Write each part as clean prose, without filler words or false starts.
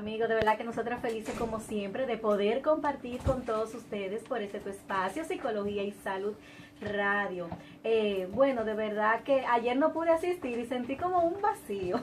Amigos, de verdad que nosotras felices como siempre de poder compartir con todos ustedes por este tu espacio, Psicología y Salud Radio. Bueno, de verdad que ayer no pude asistir y sentí como un vacío,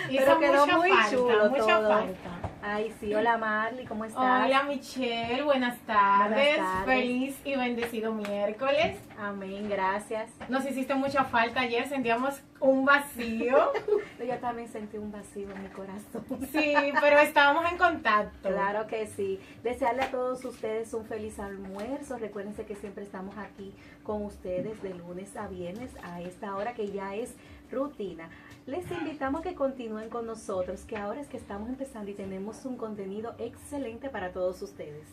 pero quedó muy chulo mucha todo. falta. Ay, sí, hola Marley, ¿cómo estás? Hola Michelle, buenas tardes. Buenas tardes. Feliz y bendecido miércoles. Amén, gracias. Nos hiciste mucha falta ayer, sentíamos un vacío. Yo también sentí un vacío en mi corazón. Sí, pero estábamos en contacto. Claro que sí. Desearle a todos ustedes un feliz almuerzo. Recuérdense que siempre estamos aquí con ustedes de lunes a viernes a esta hora que ya es rutina. Les invitamos a que continúen con nosotros, que ahora es que estamos empezando y tenemos un contenido excelente para todos ustedes.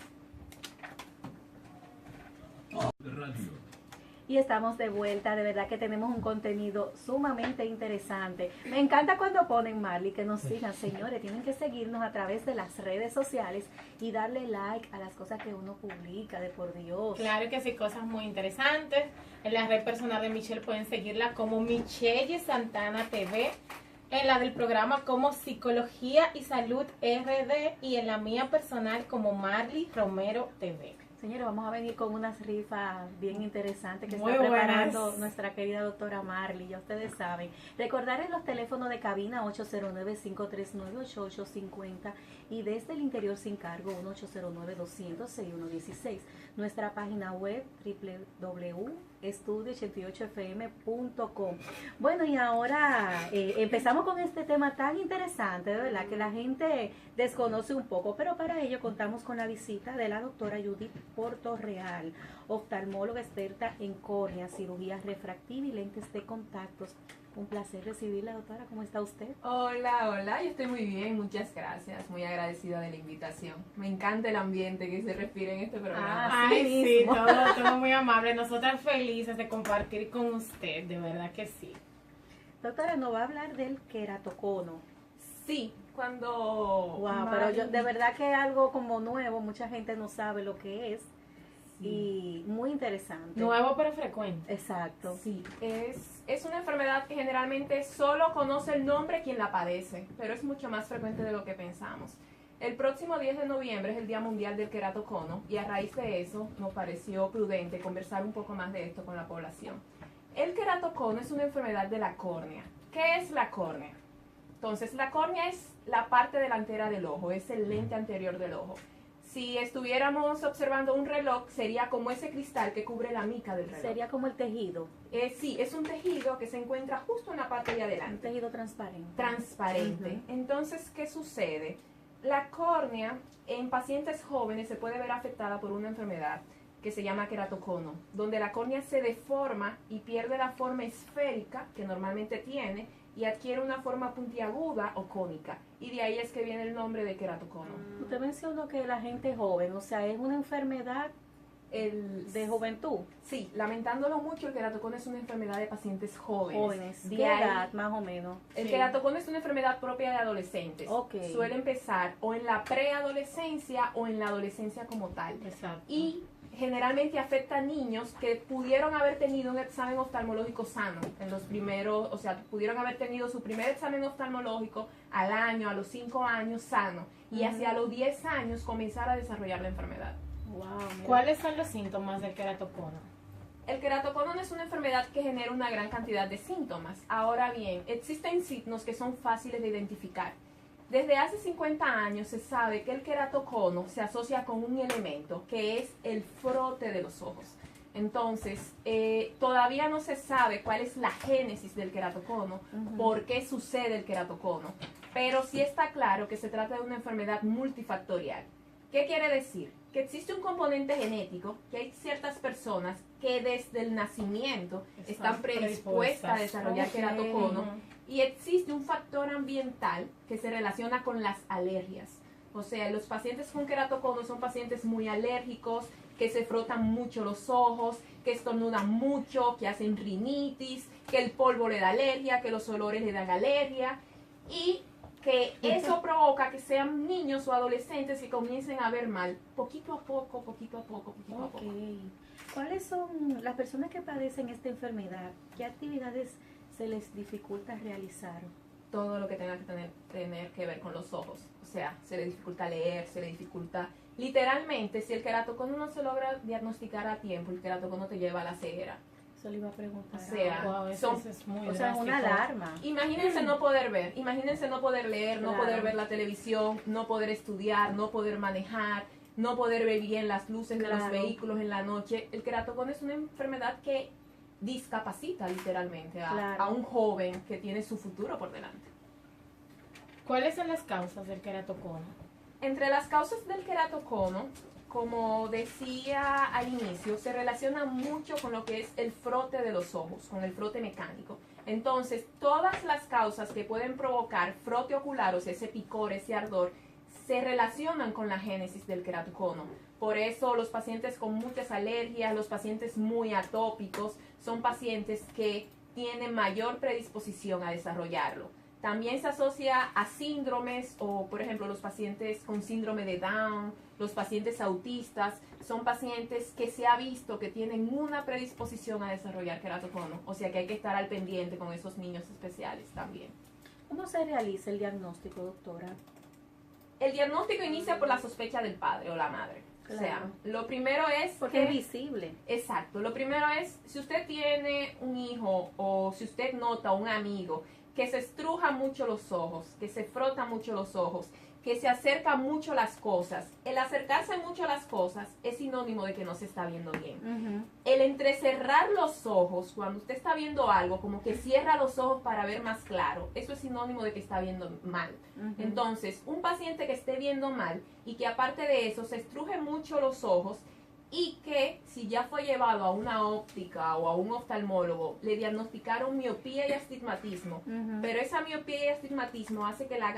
Y estamos de vuelta, de verdad que tenemos un contenido sumamente interesante. Me encanta cuando ponen, Marley, que nos sigan, señores, tienen que seguirnos a través de las redes sociales y darle like a las cosas que uno publica, de por Dios. Claro que sí, cosas muy interesantes. En la red personal de Michelle pueden seguirla como Michelle Santana TV, en la del programa como Psicología y Salud RD y en la mía personal como Marley Romero TV. Señores, vamos a venir con unas rifas bien interesantes que Muy está preparando buenas. nuestra querida doctora Marley, ya ustedes saben. Recordarles los teléfonos de cabina 809-539-8850 y desde el interior sin cargo 1-809-200-6116. Nuestra página web www.estudio88fm.com. Bueno, y ahora empezamos con este tema tan interesante, de verdad, que la gente desconoce un poco, pero para ello contamos con la visita de la doctora Judith Portorreal, oftalmóloga experta en córnea, cirugía refractiva y lentes de contactos. Un placer recibirla, doctora. ¿Cómo está usted? Hola, yo estoy muy bien, muchas gracias, muy agradecida de la invitación. Me encanta el ambiente que se respira en este programa. Así Ay, sí, mismo. todo muy amable. Nosotras felices de compartir con usted, de verdad que sí. Doctora, nos va a hablar del queratocono. Sí, cuando... Wow, pero yo, de verdad que es algo como nuevo, mucha gente no sabe lo que es y muy interesante. Nuevo pero frecuente. Exacto. Sí, es una enfermedad que generalmente solo conoce el nombre quien la padece, pero es mucho más frecuente de lo que pensamos. El próximo 10 de noviembre es el Día Mundial del Queratocono y a raíz de eso nos pareció prudente conversar un poco más de esto con la población. El queratocono es una enfermedad de la córnea. ¿Qué es la córnea? Entonces, la córnea es la parte delantera del ojo, es el lente anterior del ojo. Si estuviéramos observando un reloj, sería como ese cristal que cubre la mica del reloj. Sería como el tejido, Sí, es un tejido que se encuentra justo en la parte de un adelante, tejido transparente. transparente. Ujú. Entonces, ¿qué sucede? La córnea en pacientes jóvenes se puede ver afectada por una enfermedad que se llama queratocono, donde la córnea se deforma y pierde la forma esférica que normalmente tiene y adquiere una forma puntiaguda o cónica. Y de ahí es que viene el nombre de queratocono. Usted mencionó que la gente joven, o sea, es una enfermedad de juventud, Sí, lamentándolo mucho, el queratocono es una enfermedad de pacientes jóvenes. jóvenes, De ¿qué ahí- edad más o menos? El Sí. queratocono es una enfermedad propia de adolescentes. Ok. Suele empezar o en la preadolescencia o en la adolescencia como tal. Exacto. Y generalmente afecta a niños que pudieron haber tenido un examen oftalmológico sano en los primeros, o sea, pudieron haber tenido su primer examen oftalmológico al año, a los 5 años sano, y hacia los 10 años comenzar a desarrollar la enfermedad. Wow, mira. ¿Cuáles son los síntomas del queratocono? El queratocono no es una enfermedad que genera una gran cantidad de síntomas. Ahora bien, existen signos que son fáciles de identificar. Desde hace 50 años se sabe que el queratocono se asocia con un elemento que es el frote de los ojos. Entonces, todavía no se sabe cuál es la génesis del queratocono, por qué sucede el queratocono, pero sí está claro que se trata de una enfermedad multifactorial. ¿Qué quiere decir? Que existe un componente genético, que hay ciertas personas que desde el nacimiento están predispuestas a desarrollar Ok. queratocono, y existe un factor ambiental que se relaciona con las alergias. O sea, los pacientes con queratocono son pacientes muy alérgicos, que se frotan mucho los ojos, que estornudan mucho, que hacen rinitis, que el polvo le da alergia, que los olores le dan alergia, y que eso provoca que sean niños o adolescentes que comiencen a ver mal poquito a poco, poquito a poco, poquito a Ok. poco. ¿Cuáles son las personas que padecen esta enfermedad? ¿Qué actividades se les dificulta realizar? todo lo que tenga que tener que ver con los ojos. O sea, se le dificulta leer, se le dificulta... Literalmente, si el queratocono no se logra diagnosticar a tiempo, el queratocono te lleva a la ceguera. Eso le iba a preguntar. O sea, Wow, eso es muy o sea, una drástico. alarma. Imagínense no poder ver, imagínense no poder leer, no Claro. poder ver la televisión, no poder estudiar, no poder manejar, no poder ver bien las luces de los Claro. vehículos en la noche. El queratocono es una enfermedad que discapacita literalmente Claro. a un joven que tiene su futuro por delante. ¿Cuáles son las causas del queratocono? Entre las causas del queratocono, como decía al inicio, se relaciona mucho con lo que es el frote de los ojos, con el frote mecánico. Entonces, todas las causas que pueden provocar frote ocular, o sea, ese picor, ese ardor, se relacionan con la génesis del queratocono. Por eso los pacientes con muchas alergias, los pacientes muy atópicos, son pacientes que tienen mayor predisposición a desarrollarlo. También se asocia a síndromes o, por ejemplo, los pacientes con síndrome de Down, los pacientes autistas, son pacientes que se ha visto que tienen una predisposición a desarrollar queratocono. O sea que hay que estar al pendiente con esos niños especiales también. ¿Cómo se realiza el diagnóstico, doctora? El diagnóstico inicia por la sospecha del padre o la madre. O sea, Claro. lo primero es Porque es visible. Exacto, lo primero es, si usted tiene un hijo o si usted nota un amigo que se estruja mucho los ojos, que se frota mucho los ojos, que se acerca mucho las cosas, el acercarse mucho a las cosas es sinónimo de que no se está viendo bien. Ujú. El entrecerrar los ojos, cuando usted está viendo algo, como que cierra los ojos para ver más claro, eso es sinónimo de que está viendo mal. Ujú. Entonces, un paciente que esté viendo mal y que aparte de eso se estruje mucho los ojos y que si ya fue llevado a una óptica o a un oftalmólogo, le diagnosticaron miopía y astigmatismo, Ujú. pero esa miopía y astigmatismo hace que las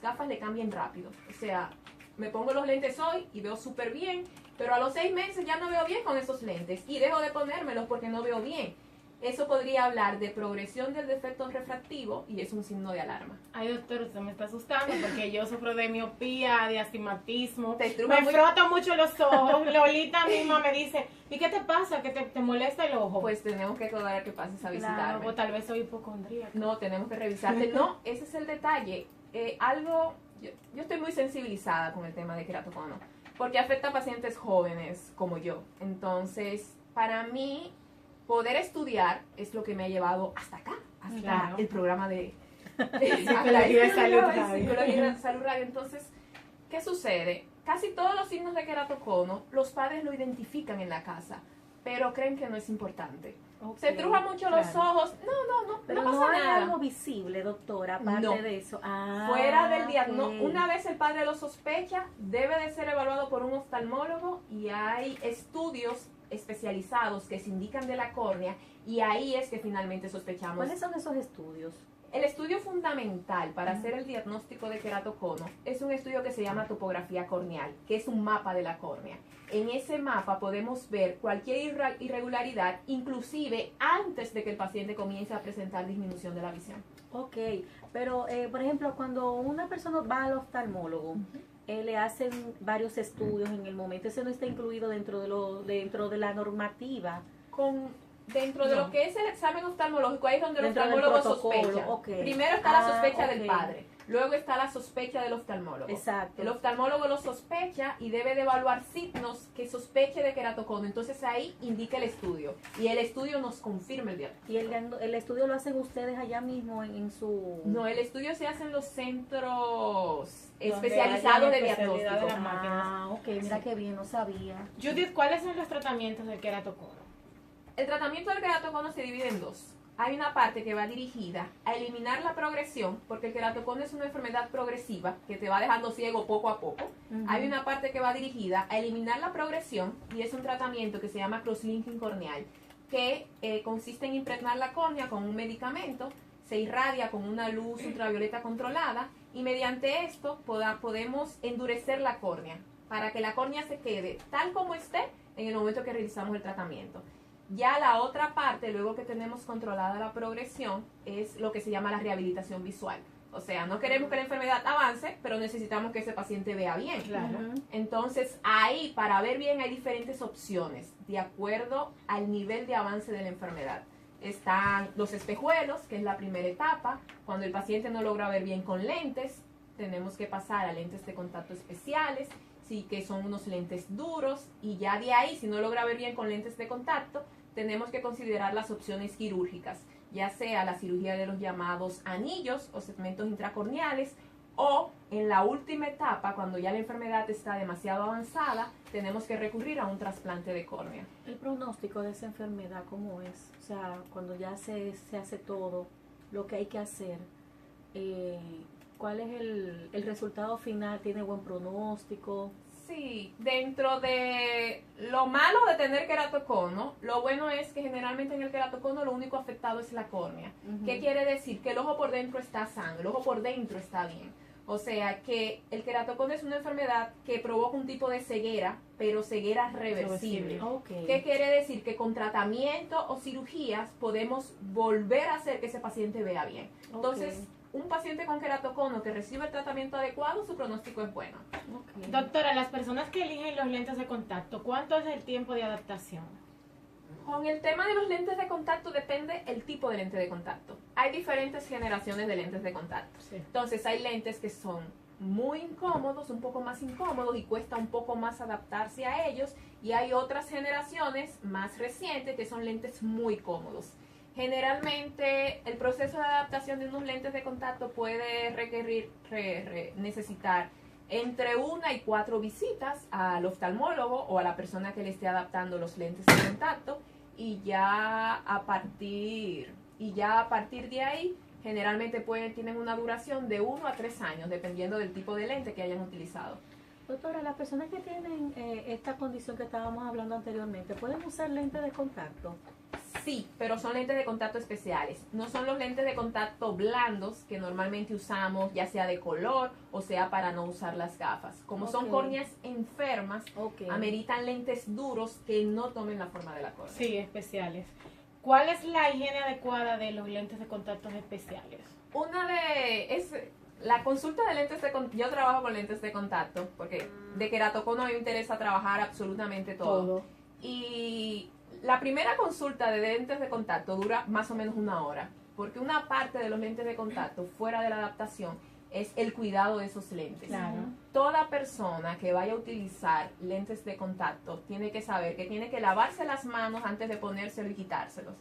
gafas le cambien rápido. O sea, me pongo los lentes hoy y veo súper bien, pero a los 6 meses ya no veo bien con esos lentes y dejo de ponérmelos porque no veo bien. Eso podría hablar de progresión del defecto refractivo y es un signo de alarma. Ay, doctor, usted me está asustando porque yo sufro de miopía, de astigmatismo. Te estruja Me muy- froto mucho los ojos. Lolita misma me dice, ¿y qué te pasa? ¿Que te molesta el ojo? Pues tenemos que acordar que pases a Claro, visitarme. O tal vez soy hipocondríaca. No, tenemos que revisarte. No, ese es el detalle. Yo estoy muy sensibilizada con el tema de queratocono, porque afecta a pacientes jóvenes como yo. Entonces, para mí, poder estudiar es lo que me ha llevado hasta acá, hasta Claro. el programa de Psicología y Salud Radio. Psicología y Salud Radio. Entonces, ¿qué sucede? Casi todos los signos de queratocono, los padres lo identifican en la casa, pero creen que no es importante. Ok, Se truja mucho los claro. ojos. No Pero pasa no hay nada. algo visible, doctora, aparte No. de eso. Ah, Fuera del diagnóstico, ok. una vez el padre lo sospecha, debe de ser evaluado por un oftalmólogo y hay estudios especializados que se indican de la córnea y ahí es que finalmente sospechamos. ¿Cuáles son esos estudios? El estudio fundamental para hacer el diagnóstico de queratocono es un estudio que se llama topografía corneal, que es un mapa de la córnea. En ese mapa podemos ver cualquier irregularidad, inclusive antes de que el paciente comience a presentar disminución de la visión. Ok, pero por ejemplo, cuando una persona va al oftalmólogo, le hacen varios estudios en el momento, ese no está incluido dentro de la normativa. Dentro de No. lo que es el examen oftalmológico, ahí es donde el Dentro del oftalmólogo protocolo, sospecha. ok. Primero está la Ah, sospecha ok. del padre, luego está la sospecha del oftalmólogo. Exacto. El oftalmólogo lo sospecha y debe de evaluar signos que sospeche de queratocono. Entonces ahí indica el estudio y el estudio nos confirma el diagnóstico. ¿Y el estudio lo hacen ustedes allá mismo en su...? No, el estudio se hace en los centros Donde especializados haya de especialidad de diagnóstico. las máquinas. Ah, ok, mira qué bien, no sabía. Judith, ¿cuáles son los tratamientos del queratocono? El tratamiento del queratocono se divide en dos. Hay una parte que va dirigida a eliminar la progresión, porque el queratocono es una enfermedad progresiva que te va dejando ciego poco a poco. Ujú. Hay una parte que va dirigida a eliminar la progresión y es un tratamiento que se llama crosslinking corneal, que consiste en impregnar la córnea con un medicamento, se irradia con una luz ultravioleta controlada y mediante esto podemos endurecer la córnea para que la córnea se quede tal como esté en el momento que realizamos el tratamiento. Ya la otra parte, luego que tenemos controlada la progresión, es lo que se llama la rehabilitación visual. O sea, no queremos que la enfermedad avance, pero necesitamos que ese paciente vea bien. Claro. Ujú. Entonces, ahí para ver bien hay diferentes opciones, de acuerdo al nivel de avance de la enfermedad. Están los espejuelos, que es la primera etapa. Cuando el paciente no logra ver bien con lentes, tenemos que pasar a lentes de contacto especiales, sí, que son unos lentes duros, y ya de ahí, si no logra ver bien con lentes de contacto, tenemos que considerar las opciones quirúrgicas, ya sea la cirugía de los llamados anillos o segmentos intracorneales, o en la última etapa, cuando ya la enfermedad está demasiado avanzada, tenemos que recurrir a un trasplante de córnea. El pronóstico de esa enfermedad, ¿cómo es? O sea, cuando ya se hace todo lo que hay que hacer, ¿cuál es el resultado final? ¿Tiene buen pronóstico? Sí, dentro de lo malo de tener queratocono, lo bueno es que generalmente en el queratocono lo único afectado es la córnea. ¿Qué quiere decir? Que el ojo por dentro está sano, el ojo por dentro está bien. O sea que el queratocono es una enfermedad que provoca un tipo de ceguera, pero ceguera reversible. Okay. ¿Qué quiere decir? Que con tratamiento o cirugías podemos volver a hacer que ese paciente vea bien. Entonces, un paciente con queratocono que recibe el tratamiento adecuado, su pronóstico es bueno. Okay. Doctora, las personas que eligen los lentes de contacto, ¿cuánto es el tiempo de adaptación? Con el tema de los lentes de contacto depende el tipo de lente de contacto. Hay diferentes generaciones de lentes de contacto. Sí. Entonces hay lentes que son muy incómodos, un poco más incómodos y cuesta un poco más adaptarse a ellos. Y hay otras generaciones más recientes que son lentes muy cómodos. Generalmente el proceso de adaptación de unos lentes de contacto puede requerir, necesitar entre 1 y 4 visitas al oftalmólogo o a la persona que le esté adaptando los lentes de contacto, y ya a partir de ahí generalmente tienen una duración de 1 a 3 años dependiendo del tipo de lente que hayan utilizado. Doctora, las personas que tienen esta condición que estábamos hablando anteriormente, ¿pueden usar lentes de contacto? Sí, pero son lentes de contacto especiales. No son los lentes de contacto blandos que normalmente usamos, ya sea de color o sea para no usar las gafas. Como son córneas enfermas, ameritan lentes duros que no tomen la forma de la córnea. Sí, especiales. ¿Cuál es la higiene adecuada de los lentes de contacto especiales? La consulta de lentes de contacto. Yo trabajo con lentes de contacto porque de queratocono a mí me interesa trabajar absolutamente todo. Y la primera consulta de lentes de contacto dura más o menos 1 hora, porque una parte de los lentes de contacto fuera de la adaptación es el cuidado de esos lentes. Claro. Toda persona que vaya a utilizar lentes de contacto tiene que saber que tiene que lavarse las manos antes de ponérselo y quitárselos.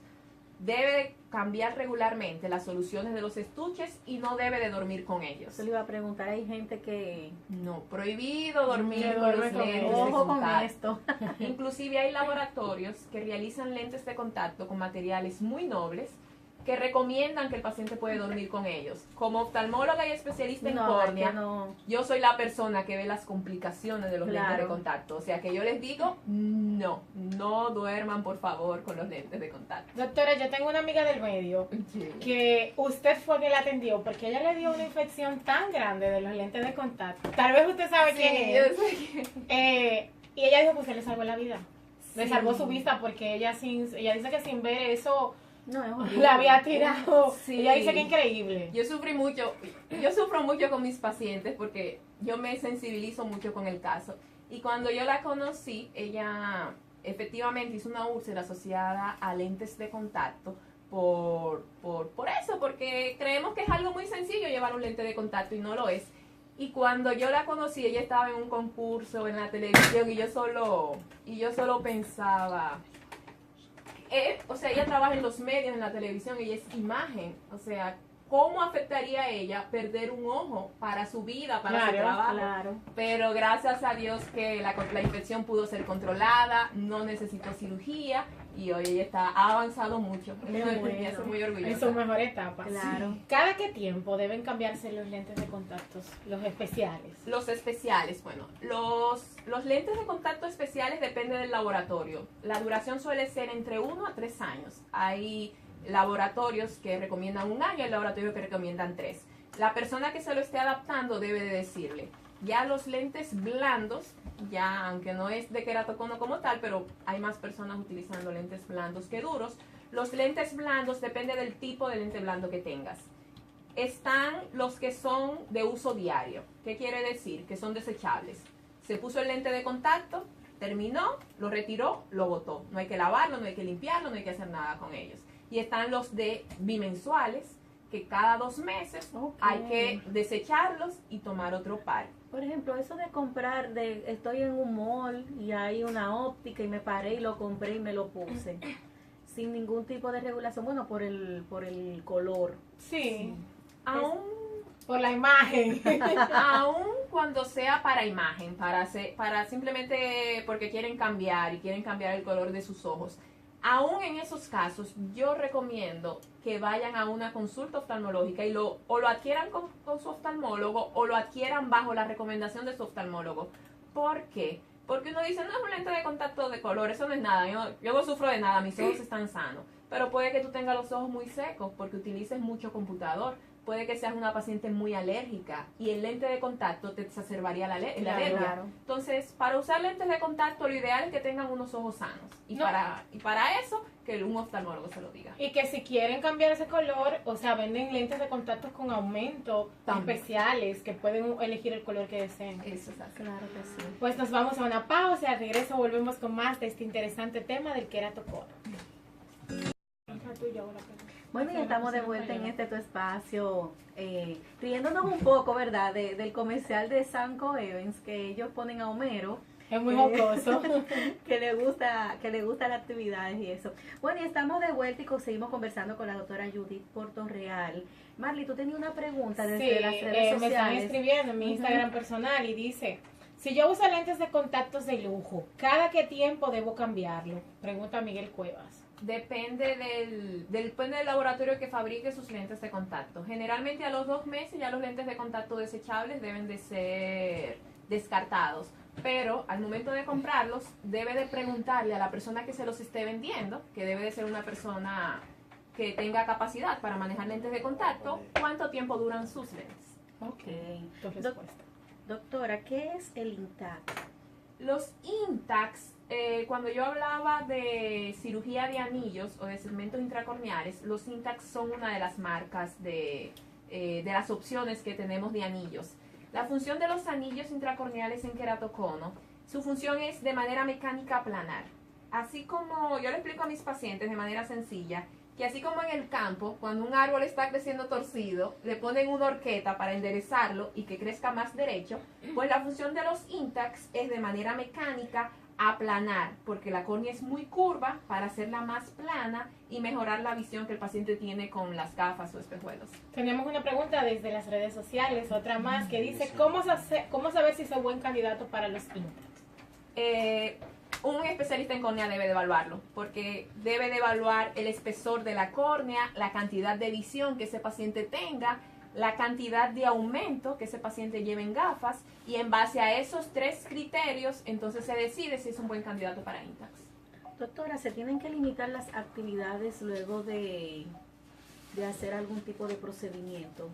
Debe cambiar regularmente las soluciones de los estuches y no debe de dormir con ellos. Yo le iba a preguntar, hay gente que... No, prohibido dormir No, con los duerme lentes con de Ojo con contacto. esto. Inclusive hay laboratorios que realizan lentes de contacto con materiales muy nobles que recomiendan que el paciente puede dormir con ellos. Como oftalmóloga y especialista en córnea, yo soy la persona que ve las complicaciones de los lentes de contacto. O sea que yo les digo, no duerman por favor con los lentes de contacto. Doctora, yo tengo una amiga del medio que usted fue que la atendió porque ella le dio una infección tan grande de los lentes de contacto. Tal vez usted sabe quién es. Yo sé y ella dijo, pues se le salvó la vida. Le Sí. salvó su vista porque ella dice que sin ver eso No, es horrible. la había tirado. Sí. Ella dice que increíble. Yo sufro mucho con mis pacientes porque yo me sensibilizo mucho con el caso. Y cuando yo la conocí, ella efectivamente hizo una úlcera asociada a lentes de contacto por eso, porque creemos que es algo muy sencillo llevar un lente de contacto y no lo es. Y cuando yo la conocí, ella estaba en un concurso en la televisión y yo solo pensaba... o sea, ella trabaja en los medios, en la televisión, ella es imagen. O sea, ¿cómo afectaría a ella perder un ojo para su vida, para su trabajo? Claro. Pero gracias a Dios que la infección pudo ser controlada, no necesitó cirugía y hoy ella ha avanzado mucho. Qué bueno. Estoy muy orgullosa. En su mejor etapa. Claro. ¿Cada qué tiempo deben cambiarse los lentes de contactos, los especiales? Los especiales, bueno, los lentes de contacto especiales dependen del laboratorio. La duración suele ser entre 1 a 3 años. Hay laboratorios que recomiendan 1 año y laboratorios que recomiendan 3. La persona que se lo esté adaptando debe de decirle. Ya los lentes blandos, ya aunque no es de queratocono como tal, pero hay más personas utilizando lentes blandos que duros. Los lentes blandos depende del tipo de lente blando que tengas. Están los que son de uso diario. ¿Qué quiere decir? Que son desechables. Se puso el lente de contacto, terminó, lo retiró, lo botó. No hay que lavarlo, no hay que limpiarlo, no hay que hacer nada con ellos. Y están los de bimensuales, que cada 2 meses Ok. hay que desecharlos y tomar otro par. Por ejemplo, eso de comprar, estoy en un mall y hay una óptica y me paré y lo compré y me lo puse. Sin ningún tipo de regulación, bueno, por el color. Sí, Aún por la imagen. Aún cuando sea para imagen, para simplemente porque quieren cambiar y quieren cambiar el color de sus ojos. Aún en esos casos, yo recomiendo que vayan a una consulta oftalmológica y o lo adquieran con su oftalmólogo o lo adquieran bajo la recomendación de su oftalmólogo. ¿Por qué? Porque uno dice, no es un lente de contacto de color, eso no es nada, yo no sufro de nada, mis ojos están sanos. Pero puede que tú tengas los ojos muy secos porque utilices mucho computador. Puede que seas una paciente muy alérgica y el lente de contacto te exacerbaría la alergia. Claro. Entonces, para usar lentes de contacto, lo ideal es que tengan unos ojos sanos. Y, No. para eso, que un oftalmólogo se lo diga. Y que si quieren cambiar ese color, o sea, venden lentes de contacto con aumento También. especiales que pueden elegir el color que deseen. Eso es así. Claro que sí. Pues nos vamos a una pausa, al regreso volvemos con más de este interesante tema del queratocono. Bueno, y estamos de vuelta en tu espacio, riéndonos un poco, ¿verdad? Del comercial de Sanco Evans, que ellos ponen a Homero, Es muy jocoso. que le gusta las actividades y eso. Bueno, y estamos de vuelta y seguimos conversando con la doctora Judith Portorreal. Marley, tú tenías una pregunta desde las redes me están sociales. escribiendo en mi Instagram personal y dice, si yo uso lentes de contactos de lujo, ¿cada qué tiempo debo cambiarlo? Pregunta Miguel Cuevas. Depende depende del laboratorio que fabrique sus lentes de contacto. Generalmente a los 2 meses ya los lentes de contacto desechables deben de ser descartados. Pero al momento de comprarlos, debe de preguntarle a la persona que se los esté vendiendo, que debe de ser una persona que tenga capacidad para manejar lentes de contacto, cuánto tiempo duran sus lentes. Ok. Tu respuesta. Doctora, ¿qué es el INTAC? Los INTACs, cuando yo hablaba de cirugía de anillos o de segmentos intracorneales, los INTACs son una de las marcas de las opciones que tenemos de anillos. La función de los anillos intracorneales en queratocono, su función es de manera mecánica aplanar. Así como yo le explico a mis pacientes de manera sencilla, que así como en el campo, cuando un árbol está creciendo torcido, le ponen una horqueta para enderezarlo y que crezca más derecho, pues la función de los INTACs es de manera mecánica aplanar, porque la córnea es muy curva para hacerla más plana y mejorar la visión que el paciente tiene con las gafas o espejuelos. Tenemos una pregunta desde las redes sociales, otra más, que dice, ¿cómo saber si soy buen candidato para los INTACs? Un especialista en córnea debe de evaluarlo, porque debe de evaluar el espesor de la córnea, la cantidad de visión que ese paciente tenga, la cantidad de aumento que ese paciente lleve en gafas, y en base a esos 3 criterios, entonces se decide si es un buen candidato para INTACs. Doctora, ¿se tienen que limitar las actividades luego de hacer algún tipo de procedimiento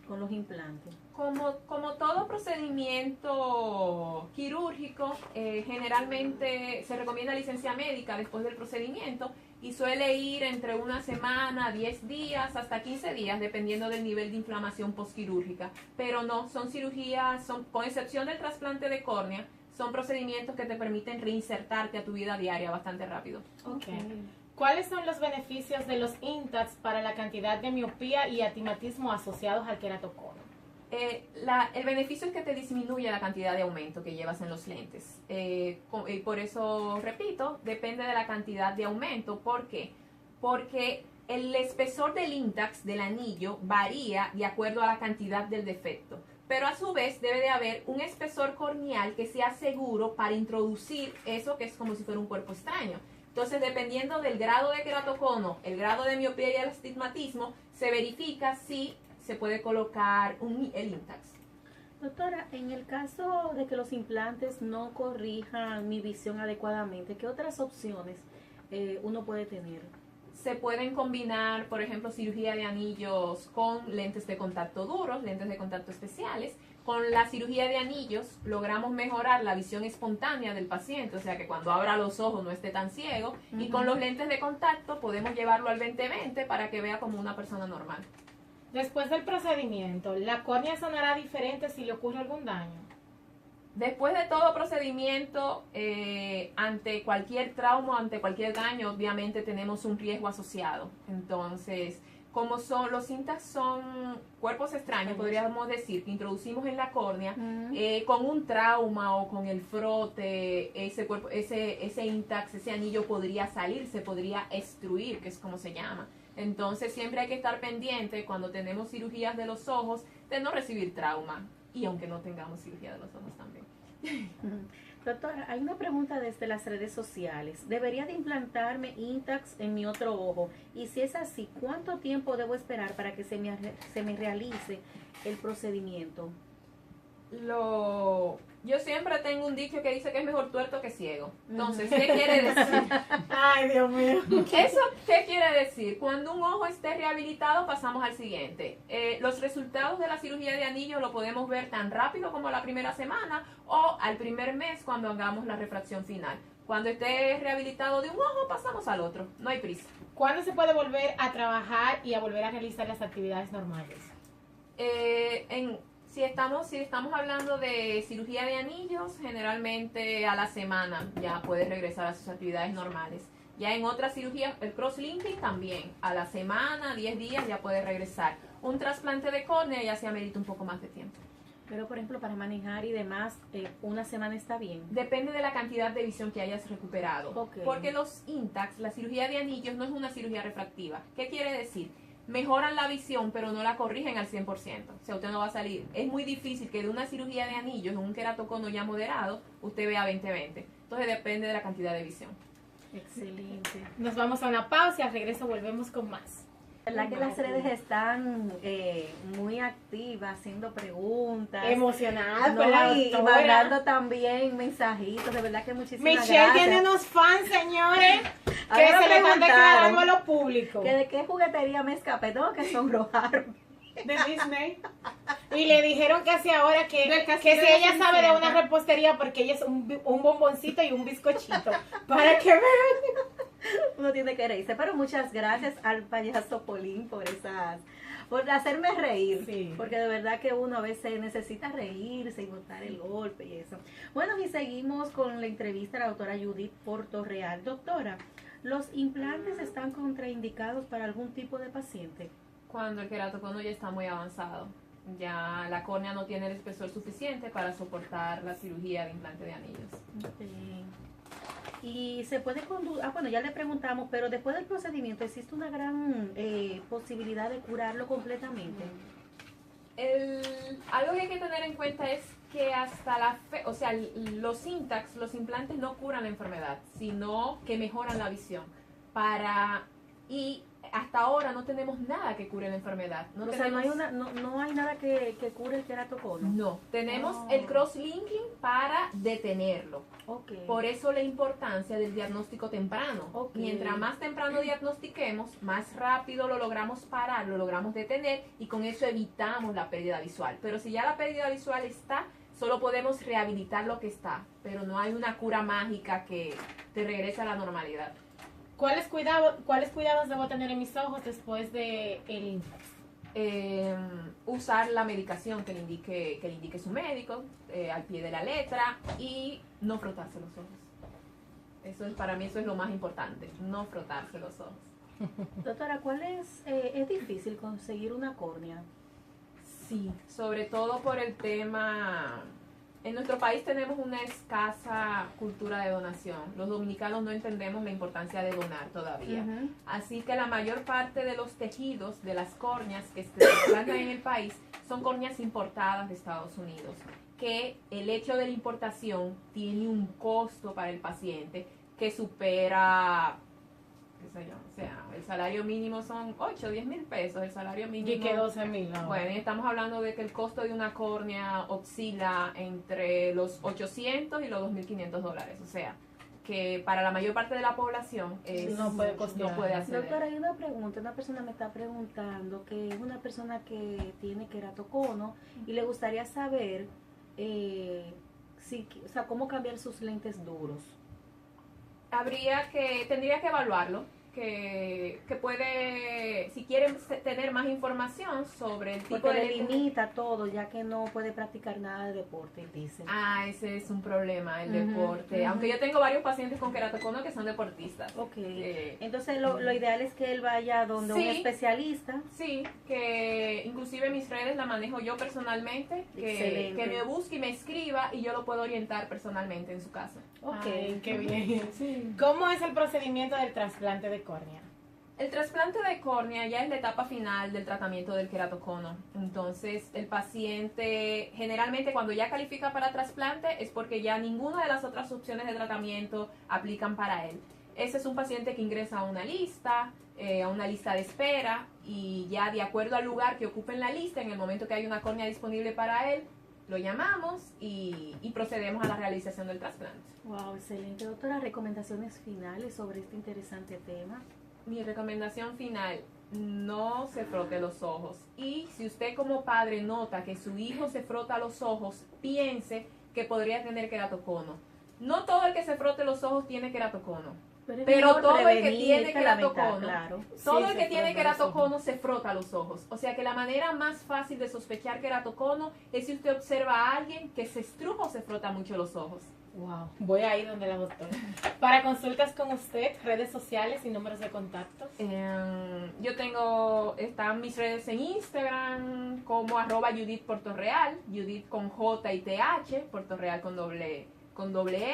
con los implantes? Como todo procedimiento quirúrgico, generalmente se recomienda licencia médica después del procedimiento y suele ir entre una semana, 10 días, hasta 15 días, dependiendo del nivel de inflamación postquirúrgica. Pero no, son cirugías, con excepción del trasplante de córnea, son procedimientos que te permiten reinsertarte a tu vida diaria bastante rápido. Okay. ¿Cuáles son los beneficios de los INTACs para la cantidad de miopía y astigmatismo asociados al queratocono? El beneficio es que te disminuye la cantidad de aumento que llevas en los lentes. Por eso, repito, depende de la cantidad de aumento. ¿Por qué? Porque el espesor del INTACs, del anillo, varía de acuerdo a la cantidad del defecto. Pero a su vez debe de haber un espesor corneal que sea seguro para introducir eso que es como si fuera un cuerpo extraño. Entonces, dependiendo del grado de queratocono, el grado de miopía y el astigmatismo, se verifica si se puede colocar el INTACs. Doctora, en el caso de que los implantes no corrijan mi visión adecuadamente, ¿qué otras opciones uno puede tener? Se pueden combinar, por ejemplo, cirugía de anillos con lentes de contacto duros, lentes de contacto especiales. Con la cirugía de anillos logramos mejorar la visión espontánea del paciente, o sea que cuando abra los ojos no esté tan ciego. Y con los lentes de contacto podemos llevarlo al 20/20 para que vea como una persona normal. Después del procedimiento, ¿la córnea sonará diferente si le ocurre algún daño? Después de todo procedimiento, ante cualquier trauma, ante cualquier daño, obviamente tenemos un riesgo asociado. Entonces, como son los INTAX son cuerpos extraños, podríamos decir, que introducimos en la córnea, con un trauma o con el frote, ese INTAX, ese anillo podría salir, se podría extruir, que es como se llama. Entonces siempre hay que estar pendiente cuando tenemos cirugías de los ojos de no recibir trauma, y aunque no tengamos cirugía de los ojos también. Doctora, hay una pregunta desde las redes sociales. ¿Debería de implantarme Intax en mi otro ojo? Y si es así, ¿cuánto tiempo debo esperar para que se me realice el procedimiento? Yo siempre tengo un dicho que dice que es mejor tuerto que ciego. Entonces, ¿qué quiere decir? Ay, Dios mío. ¿Eso qué quiere decir? Cuando un ojo esté rehabilitado, pasamos al siguiente. Los resultados de la cirugía de anillo lo podemos ver tan rápido como la primera semana o al primer mes cuando hagamos la refracción final. Cuando esté rehabilitado de un ojo, pasamos al otro. No hay prisa. ¿Cuándo se puede volver a trabajar y a volver a realizar las actividades normales? Si estamos hablando de cirugía de anillos, generalmente a la semana ya puede regresar a sus actividades normales. Ya en otras cirugías, el cross-linking también, a la semana, 10 días ya puede regresar. Un trasplante de córnea ya se amerita un poco más de tiempo. Pero, por ejemplo, para manejar y demás, una semana está bien. Depende de la cantidad de visión que hayas recuperado. Okay. Porque los INTAX, la cirugía de anillos, no es una cirugía refractiva. ¿Qué quiere decir? Mejoran la visión, pero no la corrigen al 100%. O sea, usted no va a salir. Es muy difícil que de una cirugía de anillos, en un queratocono ya moderado, usted vea 20/20. Entonces depende de la cantidad de visión. Excelente. Nos vamos a una pausa y al regreso volvemos con más. La verdad que las redes están muy activas, haciendo preguntas. Emocionadas No, con la y doctora. mandando también mensajitos. De verdad que muchísimas Michelle gracias. tiene unos fans, señores, Ahora que me se le están preguntaron declarando a lo público. que de qué juguetería me escapé. Tengo que sonrojarme. De Disney. Y le dijeron casi ahora que Del si castillo de ella sabe de una Cenicienta. repostería porque ella es un bomboncito y un bizcochito. Para que vean. Uno tiene que reírse. Pero muchas gracias al payaso Polín por hacerme reír. Sí. Porque de verdad que uno a veces necesita reírse y botar el golpe y eso. Bueno, y seguimos con la entrevista a la doctora Judith Portorreal. Doctora, ¿los implantes están contraindicados para algún tipo de paciente? Cuando el queratocono ya está muy avanzado. Ya la córnea no tiene el espesor suficiente para soportar la cirugía de implante de anillos. Y se puede conducir, bueno, ya le preguntamos, pero después del procedimiento existe una gran posibilidad de curarlo completamente. Algo que hay que tener en cuenta es que o sea, los INTAX, los implantes no curan la enfermedad, sino que mejoran la visión. Y hasta ahora no tenemos nada que cure la enfermedad. O sea, no hay nada que cure el queratocono. No, tenemos Oh. el cross-linking para detenerlo. Okay. Por eso la importancia del diagnóstico temprano. Ok. Mientras más temprano diagnostiquemos, más rápido lo logramos parar, lo logramos detener y con eso evitamos la pérdida visual. Pero si ya la pérdida visual está, solo podemos rehabilitar lo que está, pero no hay una cura mágica que te regrese a la normalidad. ¿Cuáles cuidados debo tener en mis ojos después de el Intax? Usar la medicación que le indique su médico al pie de la letra y no frotarse los ojos. Para mí eso es lo más importante, no frotarse los ojos. Doctora, es difícil conseguir una córnea? Sí, sobre todo por el tema. En nuestro país tenemos una escasa cultura de donación. Los dominicanos no entendemos la importancia de donar todavía. Ujú. Así que la mayor parte de los tejidos de las córneas que se trasplantan en el país son córneas importadas de Estados Unidos, que el hecho de la importación tiene un costo para el paciente que supera, qué sé yo, o sea, el salario mínimo son 8, 10 mil pesos, el salario mínimo. Y que 12,000. No. Bueno, y estamos hablando de que el costo de una córnea oscila entre los 800 y los $2,500. O sea, que para la mayor parte de la población No puede costear. no puede acceder. Doctora, hay una pregunta. Una persona me está preguntando que es una persona que tiene queratocono y le gustaría saber cómo cambiar sus lentes duros. Tendría que evaluarlo. que puede, si quieren tener más información sobre el tipo Porque de... le limita todo, ya que no puede practicar nada de deporte, dicen. Ah, ese es un problema, el Ujú, deporte. ujú. Aunque yo tengo varios pacientes con queratocono que son deportistas. Ok, Eh, entonces lo ideal es que él vaya donde un Sí. especialista. Sí, que inclusive mis redes la manejo yo personalmente, Excelente. que me busque y me escriba y yo lo puedo orientar personalmente en su casa. Ok, Ay, qué bien. Sí. ¿Cómo es el procedimiento del trasplante de córnea? El trasplante de córnea ya es la etapa final del tratamiento del queratocono. Entonces, el paciente generalmente cuando ya califica para trasplante es porque ya ninguna de las otras opciones de tratamiento aplican para él. Ese es un paciente que ingresa a una lista de espera y ya de acuerdo al lugar que ocupe en la lista, en el momento que hay una córnea disponible para él, lo llamamos y procedemos a la realización del trasplante. wow, excelente. Doctora, recomendaciones finales sobre este interesante tema. Mi recomendación final, no se frote los ojos. Y si usted como padre nota que su hijo se frota los ojos, piense que podría tener queratocono. No todo el que se frote los ojos tiene queratocono. es Pero mejor todo el que prevenir tiene que lamentar, queratocono, claro. todo Sí, el se que tiene frota los queratocono ojos. se frota los ojos. O sea que la manera más fácil de sospechar queratocono es si usted observa a alguien que se estruja o se frota mucho los ojos. Wow, voy a ir donde la doctora. Para consultas con usted, redes sociales y números de contacto. Están mis redes en Instagram como @Judith Portorreal, Judith con J y TH, Portorreal con doble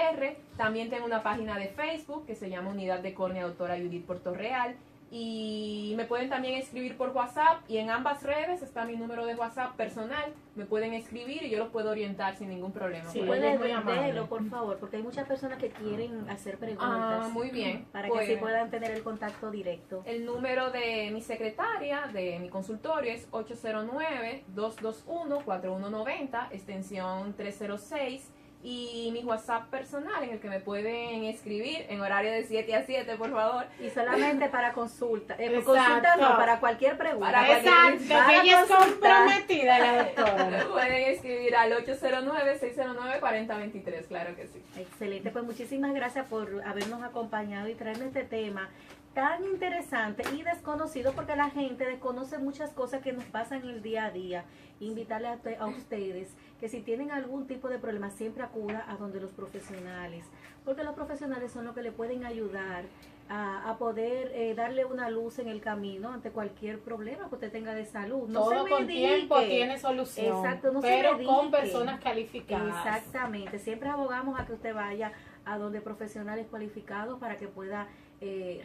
R. También tengo una página de Facebook que se llama Unidad de Córnea Doctora Judith Portorreal. Y me pueden también escribir por WhatsApp y en ambas redes está mi número de WhatsApp personal. Me pueden escribir y yo los puedo orientar sin ningún problema. Sí, Por ahí. ella es Puede muy amable. déjelo, por favor, porque hay muchas personas que quieren hacer preguntas. Muy bien. Para Pues, que así puedan tener el contacto directo. el número de mi secretaria, de mi consultorio, es 809-221-4190, extensión 306. Y mi WhatsApp personal, en el que me pueden escribir en horario de 7 a 7, por favor. Y solamente para consulta. Exacto. Consulta no, para cualquier pregunta. Para Exacto, Para que ella es consultar. comprometida, la Me doctora. pueden escribir al 809-609-4023, claro que sí. Excelente, pues muchísimas gracias por habernos acompañado y traerme este tema tan interesante y desconocido, porque la gente desconoce muchas cosas que nos pasan en el día a día. Invitarle a ustedes que si tienen algún tipo de problema siempre acuda a donde los profesionales, porque los profesionales son los que le pueden ayudar a poder darle una luz en el camino ante cualquier problema que usted tenga de salud. No Todo se con medique. tiempo tiene solución. Exacto, no se pero medique. con personas calificadas. Exactamente, siempre abogamos a que usted vaya a donde profesionales cualificados para que pueda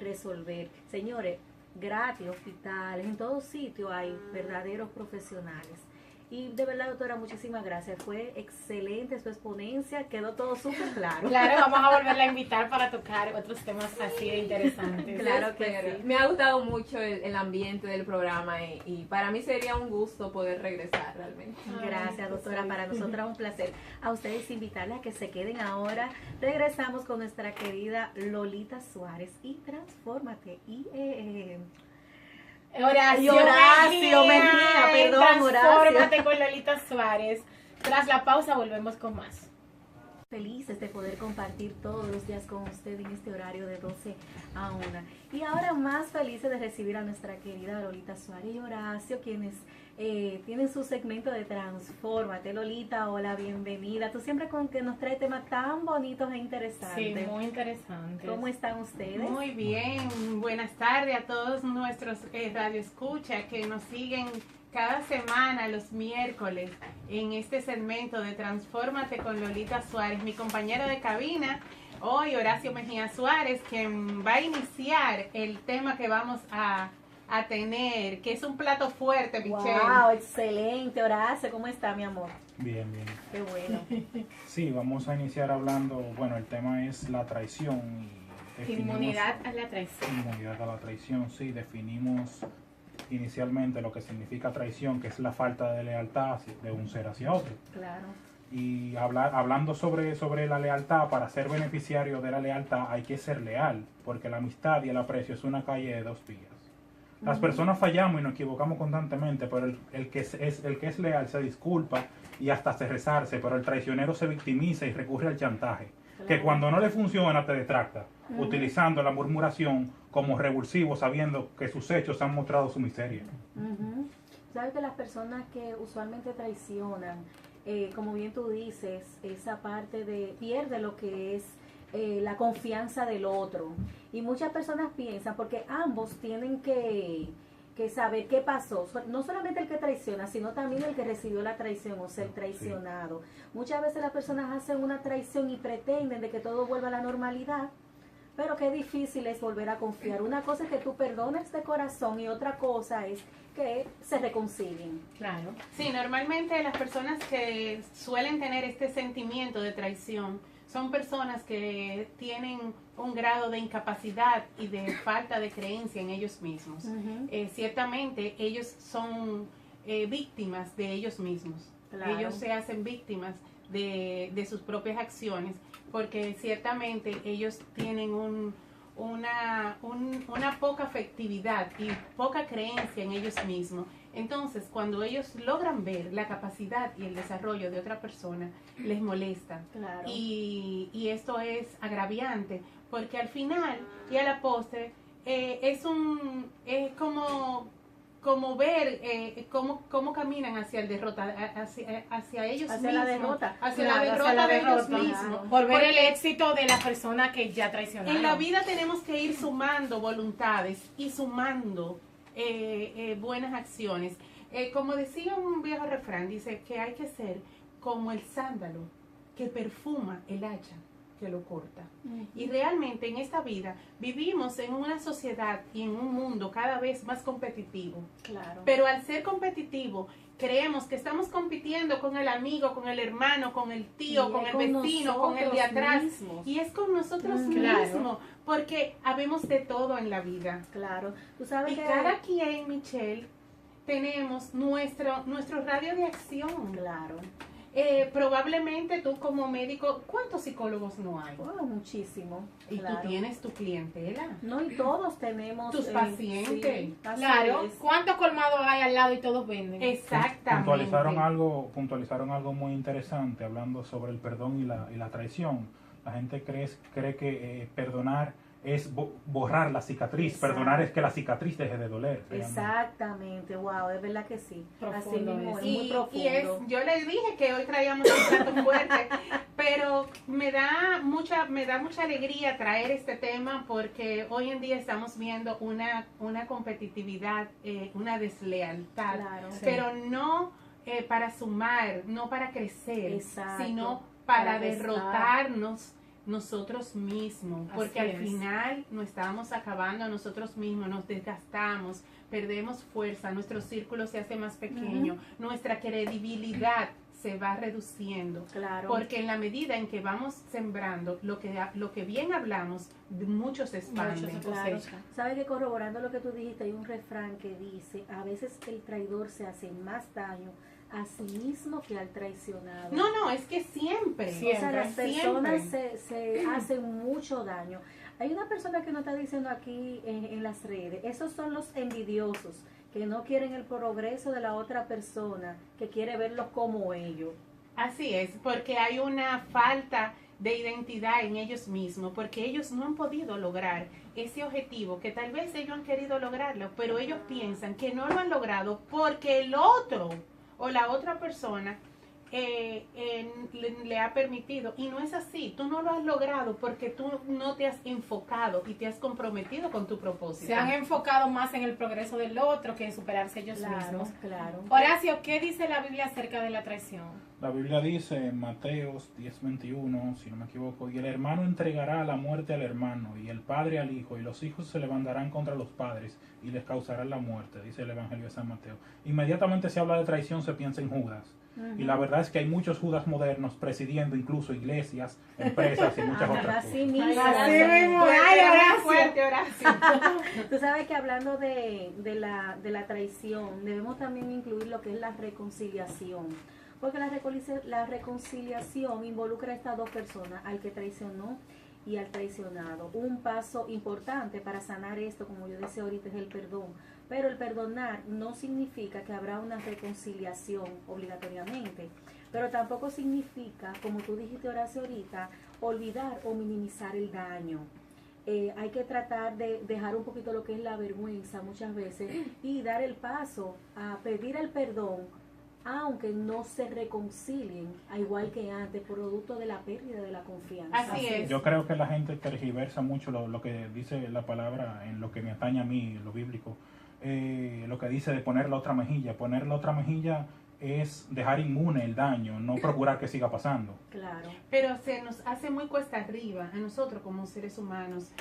resolver. Señores, gratis, hospitales, en todo sitio hay verdaderos profesionales. Y de verdad, doctora, muchísimas gracias. Fue excelente su exponencia, quedó todo súper claro. Claro, vamos a volverla a invitar para tocar otros temas así de interesantes. Claro que Espero. sí. Me ha gustado mucho el ambiente del programa y para mí sería un gusto poder regresar realmente. Gracias, doctora. Para nosotros un placer. A ustedes invitarles a que se queden ahora. Regresamos con nuestra querida Lolita Suárez y Transfórmate. Y Horacio, Horacio Mejía, perdón, Transfórmate con Lolita Suárez. Tras la pausa volvemos con más. felices de poder compartir todos los días con usted en este horario de 12 a 1. Y ahora más felices de recibir a nuestra querida Lolita Suárez y Horacio, quienes tienen su segmento de Transfórmate. Lolita, hola, bienvenida. Tú siempre con que nos trae temas tan bonitos e interesantes. Sí, muy interesante. ¿Cómo están ustedes? Muy bien, buenas tardes a todos nuestros radioescuchas que nos siguen cada semana los miércoles en este segmento de Transfórmate con Lolita Suárez, mi compañera de cabina, hoy Horacio Mejía Suárez, quien va a iniciar el tema que vamos a tener, que es un plato fuerte, Michelle. Wow, excelente, Horacio, ¿cómo está, mi amor? Bien, bien. Qué bueno. Sí, vamos a iniciar hablando, bueno, el tema es la traición. Y definimos Inmunidad a la traición. inmunidad a la traición, sí, definimos inicialmente lo que significa traición, que es la falta de lealtad de un ser hacia otro. Claro. Y hablando sobre la lealtad, para ser beneficiario de la lealtad hay que ser leal, porque la amistad y el aprecio es una calle de dos vías. Las personas fallamos y nos equivocamos constantemente, pero el que es leal se disculpa y hasta se resarce, pero el traicionero se victimiza y recurre al chantaje. que cuando no le funciona te detracta, utilizando la murmuración como revulsivo, sabiendo que sus hechos han mostrado su miseria. Sabes que las personas que usualmente traicionan, como bien tú dices, esa parte de pierde lo que es la confianza del otro. Y muchas personas piensan, porque ambos tienen que saber qué pasó, no solamente el que traiciona, sino también el que recibió la traición o ser traicionado. Muchas veces las personas hacen una traición y pretenden de que todo vuelva a la normalidad, pero qué difícil es volver a confiar. Una cosa es que tú perdones de corazón y otra cosa es que se reconcilien. Claro. Sí, normalmente las personas que suelen tener este sentimiento de traición son personas que tienen un grado de incapacidad y de falta de creencia en ellos mismos. Ciertamente ellos son víctimas de ellos mismos. Claro. Ellos se hacen víctimas de sus propias acciones porque ciertamente ellos tienen una poca afectividad y poca creencia en ellos mismos. Entonces, cuando ellos logran ver la capacidad y el desarrollo de otra persona, les molesta. Claro. Y esto es agraviante, porque al final y a la postre es como ver cómo caminan hacia el derrota, hacia ellos Hacia mismos, la derrota. hacia Claro, la hacia derrota la de ellos derrota. mismos. Por ver el Porque éxito de la persona que ya traicionaron. en la vida tenemos que ir sumando voluntades y sumando buenas acciones. Como decía un viejo refrán, dice que hay que ser como el sándalo que perfuma el hacha que lo corta. Y realmente en esta vida vivimos en una sociedad y en un mundo cada vez más competitivo. Claro. Pero al ser competitivo, creemos que estamos compitiendo con el amigo, con el hermano, con el tío, Y con es el con vecino, con el de atrás. mismos. Y es con nosotros Claro. mismos, porque habemos de todo en la vida. Claro. Tú sabes Y que cada quien, Michelle, tenemos nuestro radio de acción. claro. Probablemente tú como médico, ¿cuántos psicólogos no hay? Oh, muchísimo. Y claro. tú tienes tu clientela. No, y todos tenemos Tus pacientes. sí, así Claro, es. ¿cuántos colmados hay al lado y todos venden? Exactamente. Puntualizaron algo muy interesante hablando sobre el perdón y la traición. La gente cree que perdonar es borrar la cicatriz, Exacto. perdonar es que la cicatriz deje de doler. Exactamente, wow, es verdad que sí. Así Profundo mismo, es. es muy profundo. Yo les dije que hoy traíamos un plato fuerte, pero me da mucha alegría traer este tema porque hoy en día estamos viendo una competitividad, una deslealtad, Claro. Sí. pero no para sumar, no para crecer, Exacto. sino para Para restar. derrotarnos nosotros mismos, porque Así al es. final nos estábamos acabando a nosotros mismos, nos desgastamos, perdemos fuerza, nuestro círculo se hace más pequeño, nuestra credibilidad se va reduciendo, Claro. porque en la medida en que vamos sembrando lo que bien hablamos, muchos se expanden. Muchos se Claro. cosecha. Sabes que corroborando lo que tú dijiste, hay un refrán que dice, a veces el traidor se hace más daño a sí mismo que al traicionado. No, es que siempre. O sea, las personas siempre. se hacen mucho daño. Hay una persona que nos está diciendo aquí en las redes, esos son los envidiosos, que no quieren el progreso de la otra persona, que quiere verlos como ellos. Así es, porque hay una falta de identidad en ellos mismos, porque ellos no han podido lograr ese objetivo, que tal vez ellos han querido lograrlo, pero ellos piensan que no lo han logrado porque el otro o la otra persona le ha permitido, y no es así. Tú no lo has logrado porque tú no te has enfocado y te has comprometido con tu propósito. Se han enfocado más en el progreso del otro que en superarse ellos Claro, mismos. claro. Horacio, ¿qué dice la Biblia acerca de la traición? La Biblia dice en Mateos 10:21, si no me equivoco, y el hermano entregará a la muerte al hermano, y el padre al hijo, y los hijos se levantarán contra los padres, y les causarán la muerte, dice el Evangelio de San Mateo. Inmediatamente se habla de traición, se piensa en Judas. Y la verdad es que hay muchos Judas modernos presidiendo incluso iglesias, empresas y muchas otras Así cosas. mismo. Así mismo. Ay, Horacio. Fuerte, Horacio. Tú sabes que hablando de la traición, debemos también incluir lo que es la reconciliación. Porque la reconciliación involucra a estas dos personas, al que traicionó y al traicionado. Un paso importante para sanar esto, como yo decía ahorita, es el perdón. Pero el perdonar no significa que habrá una reconciliación obligatoriamente. pero tampoco significa, como tú dijiste, Horacio, ahorita, olvidar o minimizar el daño. Hay que tratar de dejar un poquito lo que es la vergüenza muchas veces y dar el paso a pedir el perdón, aunque no se reconcilien, a igual que antes, producto de la pérdida de la confianza. Así es. Yo creo que la gente tergiversa mucho lo que dice la palabra en lo que me atañe a mí, lo bíblico. Lo que dice de poner la otra mejilla. Poner la otra mejilla es dejar inmune el daño, no procurar que siga pasando. Claro. Pero se nos hace muy cuesta arriba a nosotros como seres humanos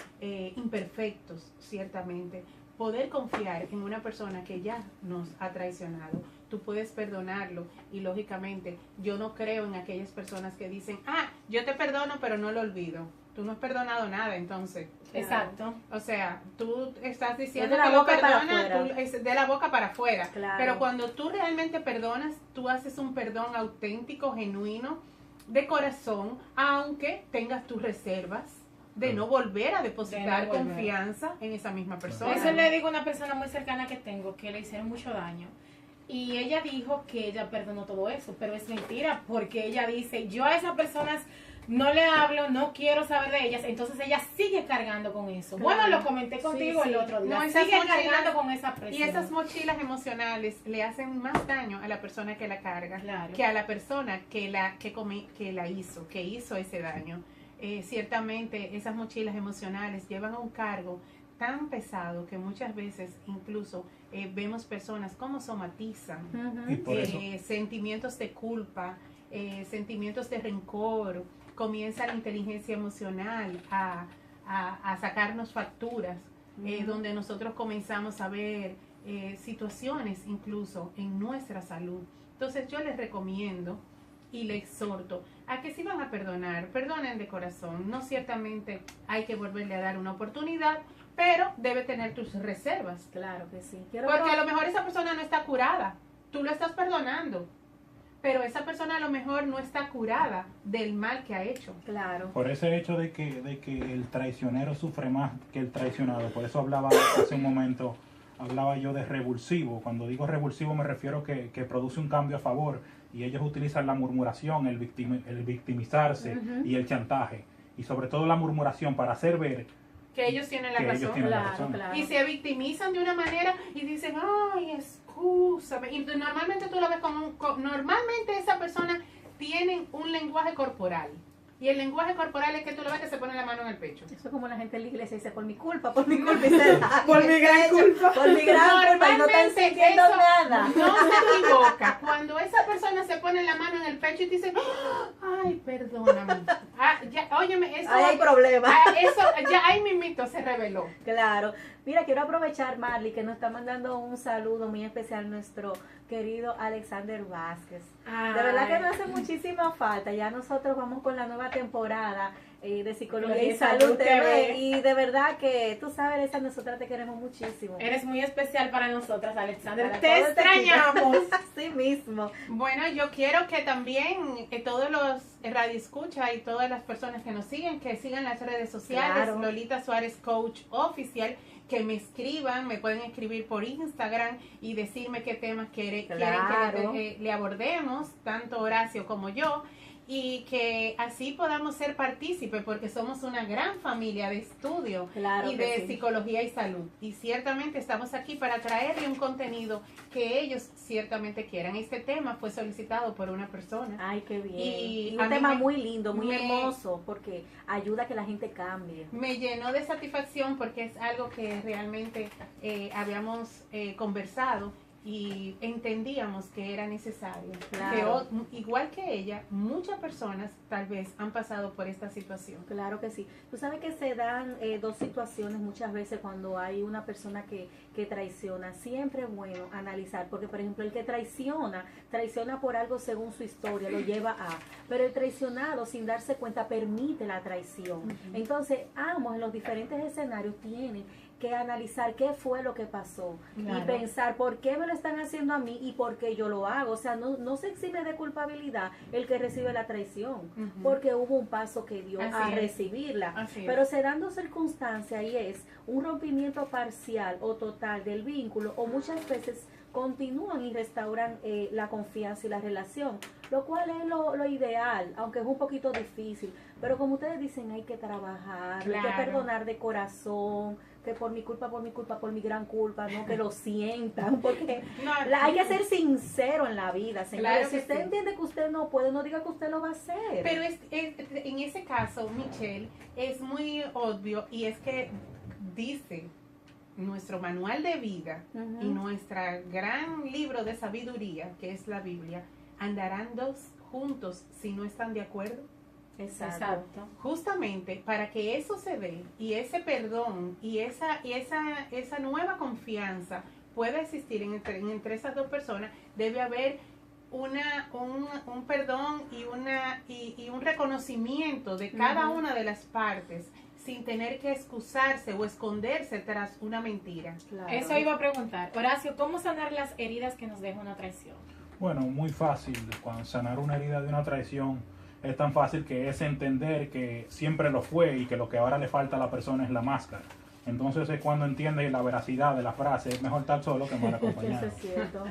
imperfectos, ciertamente, poder confiar en una persona que ya nos ha traicionado. Tú puedes perdonarlo y lógicamente yo no creo en aquellas personas que dicen, yo te perdono pero no lo olvido. Tú no has perdonado nada entonces. Exacto. O sea, tú estás diciendo Es de la que lo boca para perdonas, afuera. es de la boca para afuera. Claro. Pero cuando tú realmente perdonas, tú haces un perdón auténtico, genuino, de corazón, aunque tengas tus reservas de no volver a depositar De no volver. confianza en esa misma persona. Eso le digo a una persona muy cercana que tengo que le hicieron mucho daño. Y ella dijo que ella perdonó todo eso, pero es mentira, porque ella dice, yo a esas personas no le hablo, no quiero saber de ellas, entonces ella sigue cargando con eso. Claro. Bueno, lo comenté contigo Sí, el sí. otro día, No, esas sigue mochilas- cargando con esa presión. Y esas mochilas emocionales le hacen más daño a la persona que la carga Claro. que a la persona que hizo ese daño. Ciertamente esas mochilas emocionales llevan un cargo tan pesado que muchas veces incluso vemos personas como somatizan Y por eso, sentimientos de culpa, sentimientos de rencor. Comienza la inteligencia emocional a sacarnos facturas, donde nosotros comenzamos a ver situaciones incluso en nuestra salud. Entonces yo les recomiendo y les exhorto a que si van a perdonar, perdonen de corazón. No ciertamente hay que volverle a dar una oportunidad, pero debe tener tus reservas. Claro que sí. Porque a lo mejor esa persona no está curada, tú lo estás perdonando, pero esa persona a lo mejor no está curada del mal que ha hecho. Claro. por ese hecho de que el traicionero sufre más que el traicionado, por eso hablaba hace un momento, hablaba yo de revulsivo. Cuando digo revulsivo me refiero que produce un cambio a favor, y ellos utilizan la murmuración, el victimizarse y el chantaje, y sobre todo la murmuración para hacer ver Que ellos tienen la que ellos razón. tienen la Claro, razón. claro. Y se victimizan de una manera y dicen, ay, excúsame. Y normalmente tú lo ves normalmente esa persona tiene un lenguaje corporal. Y el lenguaje corporal es que tú lo ves que se pone la mano en el pecho. Eso es como la gente en la iglesia dice, por mi culpa, y se da Por en mi el gran pecho, culpa. por mi gran culpa, y no está Normalmente entendiendo eso nada. no se equivoca. Cuando esa persona se pone la mano en el pecho y te dice, ay, perdóname. Óyeme, eso, Ahí hay problema. eso ya ahí mismito se reveló. Claro. Mira, quiero aprovechar, Marley, que nos está mandando un saludo muy especial nuestro querido Alexander Vázquez. De verdad que nos hace muchísima falta. Ya nosotros vamos con la nueva temporada de Psicología y Salud TV. Y de verdad que tú sabes, Esa, nosotras te queremos muchísimo. Eres muy especial para nosotras, Alexander. Para Te todo este extrañamos. equipo. Así mismo. Bueno, yo quiero que también todos los radioescucha y todas las personas que nos siguen, que sigan las redes sociales, Claro. Lolita Suárez Coach Oficial, que me escriban, me pueden escribir por Instagram y decirme qué temas quieren Claro. que le abordemos, tanto Horacio como yo, y que así podamos ser partícipes, porque somos una gran familia de estudio Claro y que de sí. psicología y salud. Y ciertamente estamos aquí para traerle un contenido que ellos ciertamente quieran. Este tema fue solicitado por una persona. Ay, qué bien. Y Y a un mí tema me- muy lindo, muy me- hermoso, porque ayuda a que la gente cambie. Me llenó de satisfacción porque es algo que realmente habíamos conversado y entendíamos que era necesario. Claro. Que igual que ella, muchas personas tal vez han pasado por esta situación. Claro que sí. Tú sabes que se dan dos situaciones muchas veces cuando hay una persona que traiciona. Siempre es bueno analizar, porque por ejemplo el que traiciona por algo según su historia, lo lleva a, pero el traicionado sin darse cuenta permite la traición. Entonces ambos en los diferentes escenarios tienen que analizar qué fue lo que pasó Claro. y pensar por qué me lo están haciendo a mí y por qué yo lo hago. O sea, no se exime de culpabilidad el que recibe la traición, Ujú. porque hubo un paso que dio Así a es. recibirla. Así es. Pero se dan dos circunstancias y es un rompimiento parcial o total del vínculo, o muchas veces continúan y restauran la confianza y la relación, lo cual es lo ideal, aunque es un poquito difícil. Pero como ustedes dicen, hay que trabajar, hay que Claro. perdonar de corazón, que por mi culpa, por mi gran culpa, no que lo sientan, porque No, hay que ser sincero en la vida, señores. Claro Si que usted sí. entiende que usted no puede, no diga que usted lo va a hacer. Pero en ese caso, Michelle, es muy obvio y es que dice nuestro manual de vida Ujú. y nuestro gran libro de sabiduría, que es la Biblia, andarán dos juntos si no están de acuerdo. Exacto. Justamente para que eso se dé y ese perdón y esa nueva confianza pueda existir entre esas dos personas, debe haber un perdón y un reconocimiento de cada Ujú. una de las partes sin tener que excusarse o esconderse tras una mentira. Claro. Eso iba a preguntar. Horacio, ¿cómo sanar las heridas que nos deja una traición? Bueno, muy fácil. Cuando sanar una herida de una traición es tan fácil que es entender que siempre lo fue y que lo que ahora le falta a la persona es la máscara. Entonces es cuando entiende la veracidad de la frase, es mejor estar solo que mal Eso acompañado. es cierto.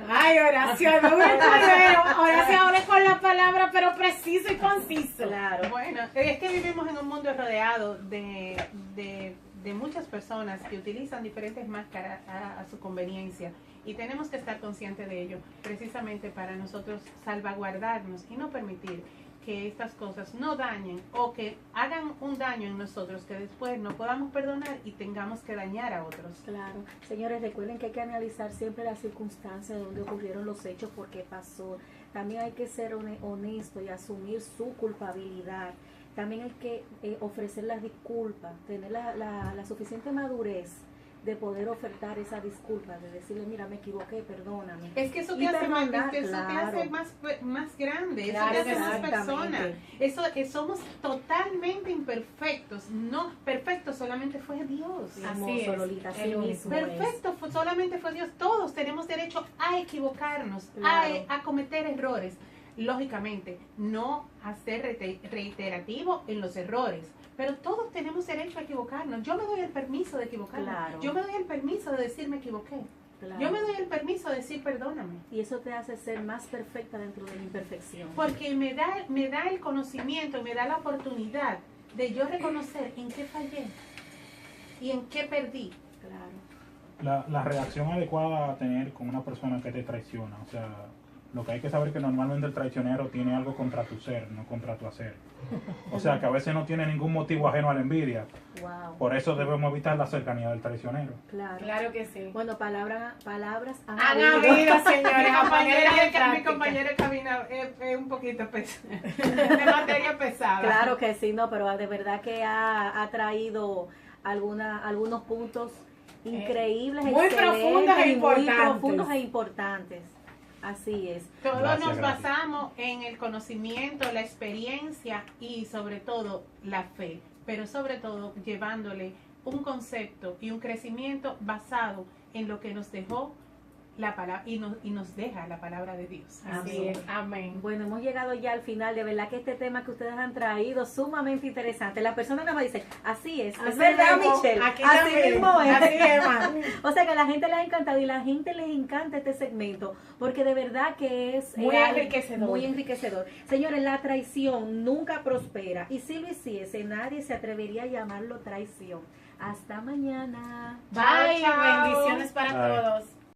Ay, Horacio, no me acuerdo. Horacio habla con la palabra, pero preciso y conciso. Claro. Bueno, es que vivimos en un mundo rodeado de muchas personas que utilizan diferentes máscaras a su conveniencia y tenemos que estar conscientes de ello precisamente para nosotros salvaguardarnos y no permitir que estas cosas no dañen o que hagan un daño en nosotros que después no podamos perdonar y tengamos que dañar a otros. Claro, señores, recuerden que hay que analizar siempre las circunstancias donde ocurrieron los hechos, por qué pasó. También hay que ser honesto y asumir su culpabilidad. También hay que ofrecer las disculpas, tener la suficiente madurez de poder ofertar esa disculpa, de decirle, mira, me equivoqué, perdóname. Es que eso Y te hace, perdonar, eso te claro. hace más grande, Claro, eso te hace más exactamente. persona. Eso somos totalmente imperfectos, no perfecto solamente fue Dios. Así Hermoso, es, Lolita, así el mismo es. Perfecto, solamente fue Dios. Todos tenemos derecho a equivocarnos, Claro. a cometer errores. Lógicamente, no a ser reiterativo en los errores, pero todos tenemos derecho a equivocarnos. Yo me doy el permiso de equivocarme. Claro. Yo me doy el permiso de decir me equivoqué. Claro. Yo me doy el permiso de decir perdóname. Y eso te hace ser más perfecta dentro de la imperfección. Porque me da el conocimiento, me da la oportunidad de yo reconocer en qué fallé y en qué perdí. Claro. La reacción adecuada a tener con una persona que te traiciona, o sea, lo que hay que saber es que normalmente el traicionero tiene algo contra tu ser, no contra tu hacer. O sea, que a veces no tiene ningún motivo ajeno a la envidia. Wow. Por eso debemos evitar la cercanía del traicionero. Claro. Claro que sí. Bueno, palabras han Han habido. habido, señores, a ponerlas en Mi práctica. compañero de cabina es un poquito pesado, de materia pesada. Claro que sí, no, pero de verdad que ha traído algunos puntos increíbles, muy excelentes profundos e y importantes. muy profundos e importantes. Así es. Todos Gracias, nos gracias. basamos en el conocimiento, la experiencia y sobre todo la fe, pero sobre todo llevándole un concepto y un crecimiento basado en lo que nos dejó la palabra y nos deja la palabra de Dios. Así es, amén. Bueno, hemos llegado ya al final. De verdad que este tema que ustedes han traído sumamente interesante. La persona nada más dice, así es Así verdad, mismo, Michelle. aquí Así también, mismo es. así es, man. O sea que a la gente le ha encantado y la gente les encanta este segmento porque de verdad que es Muy algo enriquecedor. muy enriquecedor. Señores, la traición nunca prospera y si lo hiciese nadie se atrevería a llamarlo traición. Hasta mañana. Bye, Chao, chao. bendiciones para Bye. todos.